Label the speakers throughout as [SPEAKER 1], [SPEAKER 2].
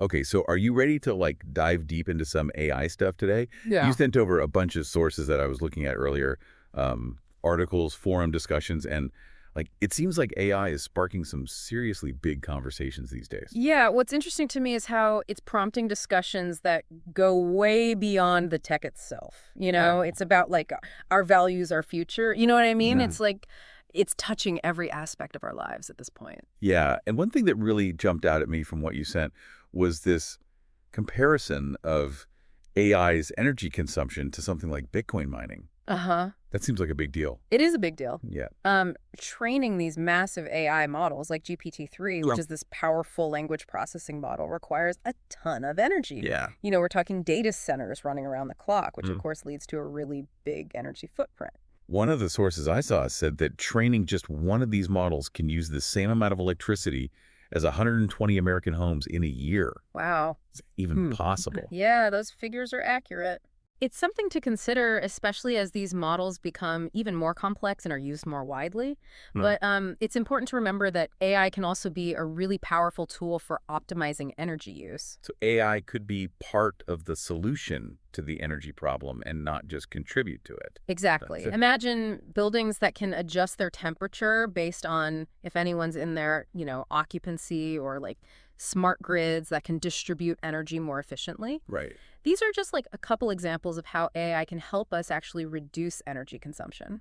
[SPEAKER 1] Okay, so are you ready to like dive deep into some AI stuff today? You
[SPEAKER 2] Yeah.
[SPEAKER 1] sent over a bunch of sources that I was looking at earlier, articles, forum discussions, and like it seems like AI is sparking some seriously big conversations these days.
[SPEAKER 2] Yeah, what's interesting to me is how it's prompting discussions that go way beyond the tech itself.
[SPEAKER 1] Right.
[SPEAKER 2] It's about like our values, our future. You know what I mean?
[SPEAKER 1] Mhm.
[SPEAKER 2] It's like it's touching every aspect of our lives at this point.
[SPEAKER 1] Yeah, and one thing that really jumped out at me from what you sent was this comparison of AI's energy consumption to something like Bitcoin mining.
[SPEAKER 2] Uh-huh.
[SPEAKER 1] That seems like a big deal.
[SPEAKER 2] It is a big deal.
[SPEAKER 1] Yeah.
[SPEAKER 2] Training these massive AI models like GPT-3, which
[SPEAKER 1] Yeah.
[SPEAKER 2] is this powerful language processing model, requires a ton of energy.
[SPEAKER 1] Yeah.
[SPEAKER 2] We're talking data centers running around the clock, which of
[SPEAKER 1] Mhm.
[SPEAKER 2] course leads to a really big energy footprint.
[SPEAKER 1] One of the sources I saw said that training just one of these models can use the same amount of electricity as 120 American homes in a year.
[SPEAKER 2] Wow.
[SPEAKER 1] It's even possible.
[SPEAKER 2] Yeah, those figures are accurate. It's something to consider, especially as these models become even more complex and are used more widely.
[SPEAKER 1] Right.
[SPEAKER 2] But it's important to remember that AI can also be a really powerful tool for optimizing energy use.
[SPEAKER 1] So AI could be part of the solution to the energy problem and not just contribute to it.
[SPEAKER 2] Exactly.
[SPEAKER 1] That's it.
[SPEAKER 2] Imagine buildings that can adjust their temperature based on if anyone's in their, occupancy, or like smart grids that can distribute energy more efficiently.
[SPEAKER 1] Right.
[SPEAKER 2] These are just like a couple examples of how AI can help us actually reduce energy consumption.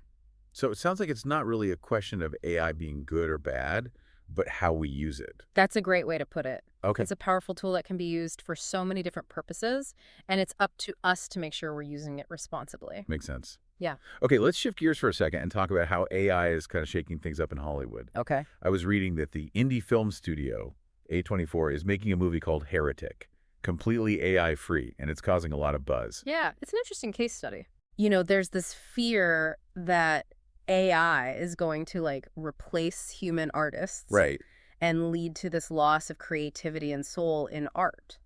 [SPEAKER 1] So it sounds like it's not really a question of AI being good or bad, but how we use it.
[SPEAKER 2] That's a great way to put it.
[SPEAKER 1] Okay.
[SPEAKER 2] It's a powerful tool that can be used for so many different purposes, and it's up to us to make sure we're using it responsibly.
[SPEAKER 1] Makes sense.
[SPEAKER 2] Yeah.
[SPEAKER 1] Okay, let's shift gears for a second and talk about how AI is kind of shaking things up in Hollywood.
[SPEAKER 2] Okay.
[SPEAKER 1] I was reading that the indie film studio, A24, is making a movie called Heretic, completely AI-free, and it's causing a lot of buzz.
[SPEAKER 2] Yeah, it's an interesting case study. There's this fear that AI is going to like replace human artists
[SPEAKER 1] Right.
[SPEAKER 2] and lead to this loss of creativity and soul in art.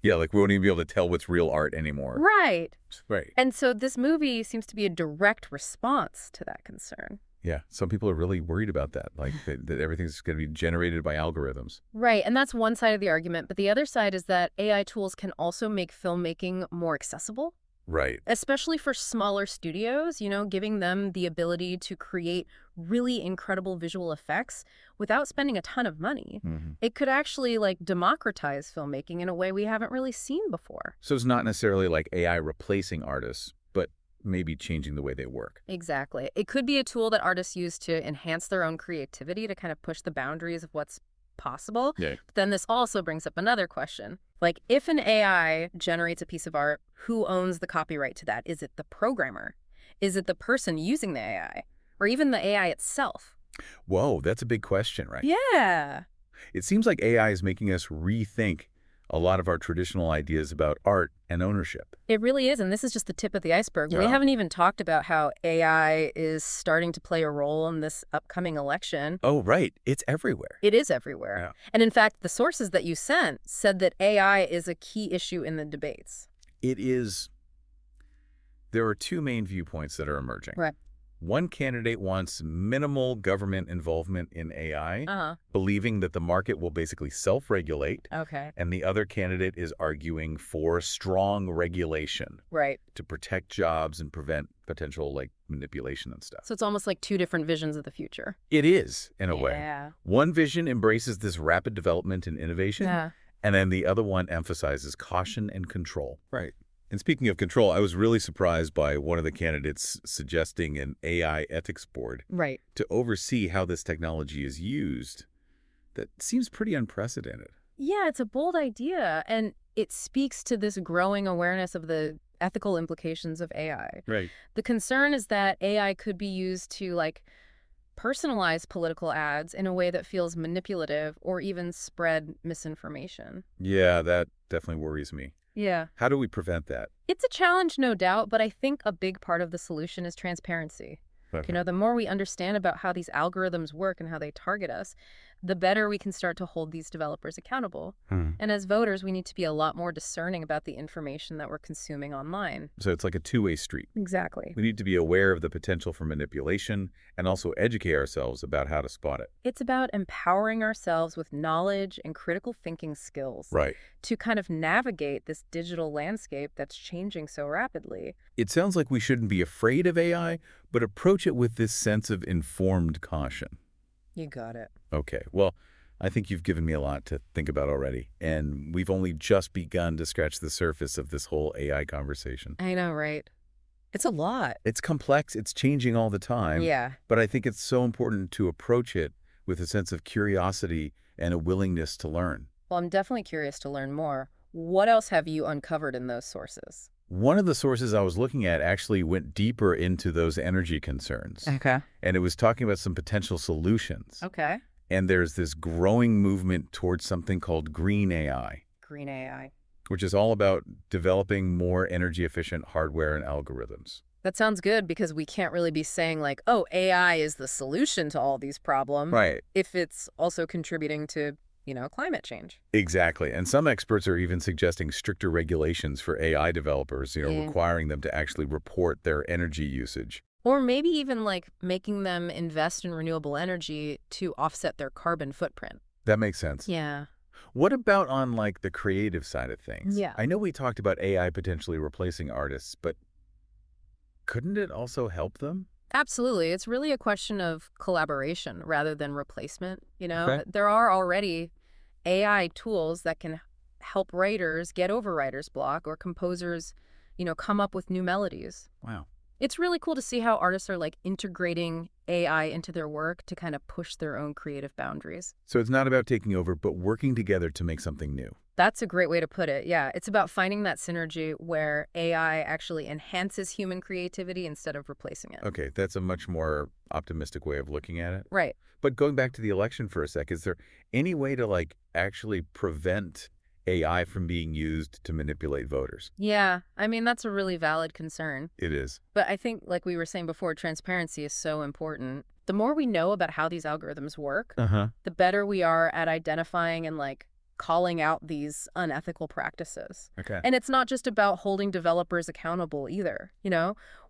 [SPEAKER 1] Yeah, like we won't even be able to tell what's real art anymore.
[SPEAKER 2] Right.
[SPEAKER 1] Right.
[SPEAKER 2] And so this movie seems to be a direct response to that concern.
[SPEAKER 1] Yeah, some people are really worried about that, like that everything's going to be generated by algorithms.
[SPEAKER 2] Right, and that's one side of the argument, but the other side is that AI tools can also make filmmaking more accessible,
[SPEAKER 1] Right.
[SPEAKER 2] especially for smaller studios, giving them the ability to create really incredible visual effects without spending a ton of money.
[SPEAKER 1] Hmm.
[SPEAKER 2] It could actually like democratize filmmaking in a way we haven't really seen before.
[SPEAKER 1] So it's not necessarily like AI replacing artists, but maybe changing the way they work.
[SPEAKER 2] Exactly. It could be a tool that artists use to enhance their own creativity, to kind of push the boundaries of what's possible.
[SPEAKER 1] Yeah.
[SPEAKER 2] But then this also brings up another question. Like, if an AI generates a piece of art, who owns the copyright to that? Is it the programmer? Is it the person using the AI? Or even the AI itself?
[SPEAKER 1] Whoa, that's a big question, right?
[SPEAKER 2] Yeah.
[SPEAKER 1] It seems like AI is making us rethink a lot of our traditional ideas about art and ownership.
[SPEAKER 2] It really is, and this is just the tip of the iceberg. We
[SPEAKER 1] Yeah.
[SPEAKER 2] haven't even talked about how AI is starting to play a role in this upcoming election.
[SPEAKER 1] Oh, right. It's everywhere.
[SPEAKER 2] It is everywhere.
[SPEAKER 1] Yeah.
[SPEAKER 2] And in fact, the sources that you sent said that AI is a key issue in the debates.
[SPEAKER 1] It is. There are two main viewpoints that are emerging.
[SPEAKER 2] Right.
[SPEAKER 1] One candidate wants minimal government involvement in AI,
[SPEAKER 2] Uh-huh.
[SPEAKER 1] believing that the market will basically self-regulate,
[SPEAKER 2] Okay.
[SPEAKER 1] and the other candidate is arguing for strong regulation
[SPEAKER 2] Right.
[SPEAKER 1] to protect jobs and prevent potential like manipulation and stuff.
[SPEAKER 2] So it's almost like two different visions of the future.
[SPEAKER 1] It is, in a way.
[SPEAKER 2] Yeah.
[SPEAKER 1] One vision embraces this rapid development and innovation,
[SPEAKER 2] Yeah.
[SPEAKER 1] and then the other one emphasizes caution and control. Right. And speaking of control, I was really surprised by one of the candidates suggesting an AI ethics board
[SPEAKER 2] Right.
[SPEAKER 1] to oversee how this technology is used. That seems pretty unprecedented.
[SPEAKER 2] Yeah, it's a bold idea, and it speaks to this growing awareness of the ethical implications of AI.
[SPEAKER 1] Right.
[SPEAKER 2] The concern is that AI could be used to like personalize political ads in a way that feels manipulative or even spread misinformation.
[SPEAKER 1] Yeah, that definitely worries me.
[SPEAKER 2] Yeah.
[SPEAKER 1] How do we prevent that?
[SPEAKER 2] It's a challenge, no doubt, but I think a big part of the solution is transparency.
[SPEAKER 1] Okay.
[SPEAKER 2] The more we understand about how these algorithms work and how they target us, the better we can start to hold these developers accountable. And as voters, we need to be a lot more discerning about the information that we're consuming online.
[SPEAKER 1] So it's like a two-way street.
[SPEAKER 2] Exactly.
[SPEAKER 1] We need to be aware of the potential for manipulation and also educate ourselves about how to spot it.
[SPEAKER 2] It's about empowering ourselves with knowledge and critical thinking skills
[SPEAKER 1] Right.
[SPEAKER 2] to kind of navigate this digital landscape that's changing so rapidly.
[SPEAKER 1] It sounds like we shouldn't be afraid of AI, but approach it with this sense of informed caution.
[SPEAKER 2] You got it.
[SPEAKER 1] Okay, well, I think you've given me a lot to think about already, and we've only just begun to scratch the surface of this whole AI conversation.
[SPEAKER 2] I know, right? It's a lot.
[SPEAKER 1] It's complex, it's changing all the time,
[SPEAKER 2] Yeah.
[SPEAKER 1] but I think it's so important to approach it with a sense of curiosity and a willingness to learn.
[SPEAKER 2] Well, I'm definitely curious to learn more. What else have you uncovered in those sources?
[SPEAKER 1] One of the sources I was looking at actually went deeper into those energy concerns,
[SPEAKER 2] Okay.
[SPEAKER 1] and it was talking about some potential solutions.
[SPEAKER 2] Okay.
[SPEAKER 1] And there's this growing movement towards something called green AI,
[SPEAKER 2] Green AI.
[SPEAKER 1] which is all about developing more energy-efficient hardware and algorithms.
[SPEAKER 2] That sounds good because we can't really be saying like, oh, AI is the solution to all these problems
[SPEAKER 1] Right.
[SPEAKER 2] if it's also contributing to, climate change.
[SPEAKER 1] Exactly. And some experts are even suggesting stricter regulations for AI developers,
[SPEAKER 2] Yeah.
[SPEAKER 1] requiring them to actually report their energy usage.
[SPEAKER 2] Or maybe even like making them invest in renewable energy to offset their carbon footprint.
[SPEAKER 1] That makes sense.
[SPEAKER 2] Yeah.
[SPEAKER 1] What about on like the creative side of things?
[SPEAKER 2] Yeah.
[SPEAKER 1] I know we talked about AI potentially replacing artists, but couldn't it also help them?
[SPEAKER 2] Absolutely. It's really a question of collaboration rather than replacement.
[SPEAKER 1] Okay.
[SPEAKER 2] There are already AI tools that can help writers get over writer's block or composers, come up with new melodies.
[SPEAKER 1] Wow.
[SPEAKER 2] It's really cool to see how artists are like integrating AI into their work to kind of push their own creative boundaries.
[SPEAKER 1] So it's not about taking over, but working together to make something new.
[SPEAKER 2] That's a great way to put it. Yeah, it's about finding that synergy where AI actually enhances human creativity instead of replacing it.
[SPEAKER 1] Okay, that's a much more optimistic way of looking at it.
[SPEAKER 2] Right.
[SPEAKER 1] But going back to the election for a sec, is there any way to like actually prevent AI from being used to manipulate voters?
[SPEAKER 2] Yeah, I mean, that's a really valid concern.
[SPEAKER 1] It is.
[SPEAKER 2] But I think, like we were saying before, transparency is so important. The more we know about how these algorithms work,
[SPEAKER 1] Uh-huh.
[SPEAKER 2] the better we are at identifying and like calling out these unethical practices.
[SPEAKER 1] Okay.
[SPEAKER 2] And it's not just about holding developers accountable either.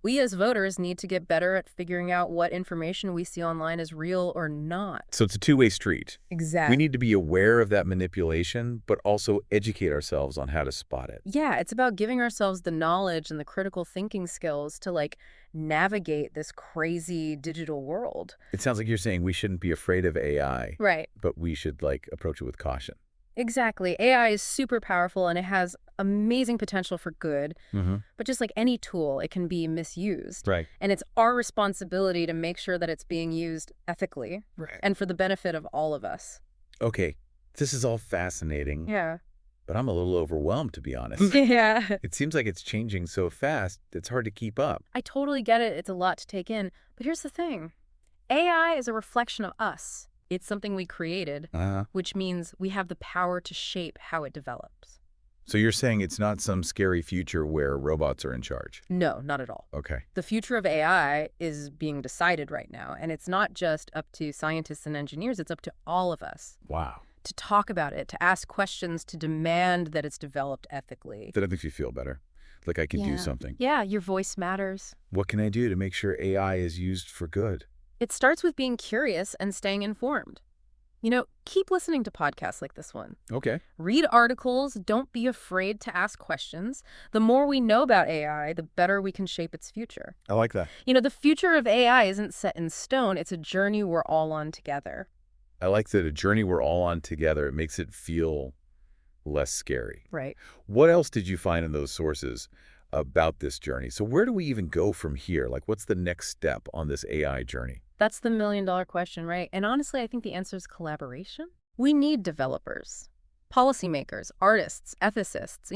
[SPEAKER 2] We as voters need to get better at figuring out what information we see online is real or not.
[SPEAKER 1] So it's a two-way street.
[SPEAKER 2] Exactly.
[SPEAKER 1] We need to be aware of that manipulation, but also educate ourselves on how to spot it.
[SPEAKER 2] Yeah, it's about giving ourselves the knowledge and the critical thinking skills to like navigate this crazy digital world.
[SPEAKER 1] It sounds like you're saying we shouldn't be afraid of AI,
[SPEAKER 2] Right.
[SPEAKER 1] but we should like approach it with caution.
[SPEAKER 2] Exactly. AI is super powerful and it has amazing potential for good,
[SPEAKER 1] Mm-hmm.
[SPEAKER 2] but just like any tool, it can be misused.
[SPEAKER 1] Right.
[SPEAKER 2] And it's our responsibility to make sure that it's being used ethically
[SPEAKER 1] Right.
[SPEAKER 2] and for the benefit of all of us.
[SPEAKER 1] Okay, this is all fascinating,
[SPEAKER 2] Yeah.
[SPEAKER 1] but I'm a little overwhelmed, to be honest.
[SPEAKER 2] Yeah.
[SPEAKER 1] It seems like it's changing so fast, it's hard to keep up.
[SPEAKER 2] I totally get it. It's a lot to take in. But here's the thing. AI is a reflection of us. It's something we created,
[SPEAKER 1] Uh-huh.
[SPEAKER 2] which means we have the power to shape how it develops.
[SPEAKER 1] So you're saying it's not some scary future where robots are in charge?
[SPEAKER 2] No, not at all.
[SPEAKER 1] Okay.
[SPEAKER 2] The future of AI is being decided right now, and it's not just up to scientists and engineers, it's up to all of us
[SPEAKER 1] Wow.
[SPEAKER 2] to talk about it, to ask questions, to demand that it's developed ethically.
[SPEAKER 1] That makes you feel better. Like I can do something.
[SPEAKER 2] Yeah, your voice matters.
[SPEAKER 1] What can I do to make sure AI is used for good?
[SPEAKER 2] It starts with being curious and staying informed. Keep listening to podcasts like this one.
[SPEAKER 1] Okay.
[SPEAKER 2] Read articles. Don't be afraid to ask questions. The more we know about AI, the better we can shape its future.
[SPEAKER 1] I like that.
[SPEAKER 2] The future of AI isn't set in stone. It's a journey we're all on together.
[SPEAKER 1] I like that a journey we're all on together. It makes it feel less scary.
[SPEAKER 2] Right.
[SPEAKER 1] What else did you find in those sources about this journey? So where do we even go from here? Like, what's the next step on this AI journey?
[SPEAKER 2] That's the million-dollar question, right? And honestly, I think the answer is collaboration. We need developers, policymakers, artists, ethicists,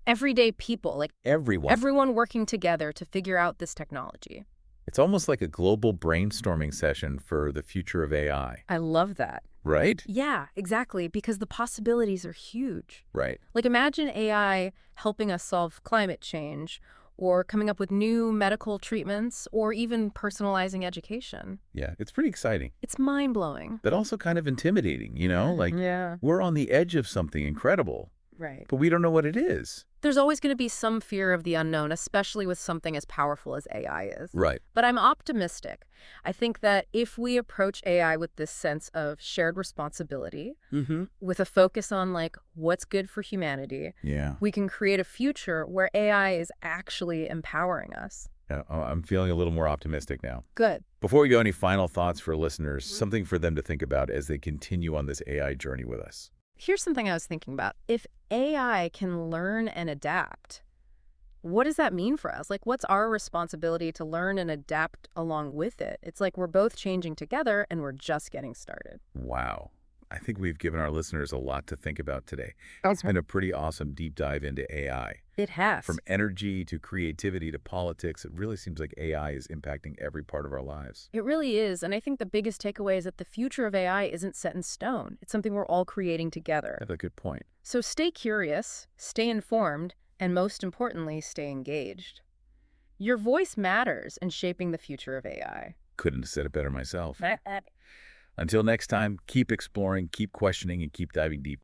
[SPEAKER 2] everyday people, like everyone working together to figure out this technology.
[SPEAKER 1] It's almost like a global brainstorming session for the future of AI,
[SPEAKER 2] I love that.
[SPEAKER 1] right?
[SPEAKER 2] Yeah, exactly, because the possibilities are huge.
[SPEAKER 1] Right.
[SPEAKER 2] Like imagine AI helping us solve climate change or coming up with new medical treatments, or even personalizing education.
[SPEAKER 1] Yeah, it's pretty exciting,
[SPEAKER 2] It's mind-blowing.
[SPEAKER 1] but also kind of intimidating, you know? Like,
[SPEAKER 2] Yeah.
[SPEAKER 1] we're on the edge of something incredible,
[SPEAKER 2] Right.
[SPEAKER 1] but we don't know what it is.
[SPEAKER 2] There's always going to be some fear of the unknown, especially with something as powerful as AI is.
[SPEAKER 1] Right.
[SPEAKER 2] But I'm optimistic. I think that if we approach AI with this sense of shared responsibility,
[SPEAKER 1] Mm-hmm.
[SPEAKER 2] with a focus on like what's good for humanity,
[SPEAKER 1] Yeah.
[SPEAKER 2] we can create a future where AI is actually empowering us.
[SPEAKER 1] I'm feeling a little more optimistic now.
[SPEAKER 2] Good.
[SPEAKER 1] Before we go, any final thoughts for listeners, something for them to think about as they continue on this AI journey with us?
[SPEAKER 2] Here's something I was thinking about. If AI can learn and adapt, what does that mean for us? Like, what's our responsibility to learn and adapt along with it? It's like we're both changing together and we're just getting started.
[SPEAKER 1] Wow. I think we've given our listeners a lot to think about today. It's been a pretty awesome deep dive into AI.
[SPEAKER 2] It has.
[SPEAKER 1] From energy to creativity to politics, it really seems like AI is impacting every part of our lives.
[SPEAKER 2] It really is. And I think the biggest takeaway is that the future of AI isn't set in stone. It's something we're all creating together.
[SPEAKER 1] That's a good point.
[SPEAKER 2] So stay curious, stay informed, and most importantly, stay engaged. Your voice matters in shaping the future of AI.
[SPEAKER 1] Couldn't have said it better myself. Until next time, keep exploring, keep questioning, and keep diving deep.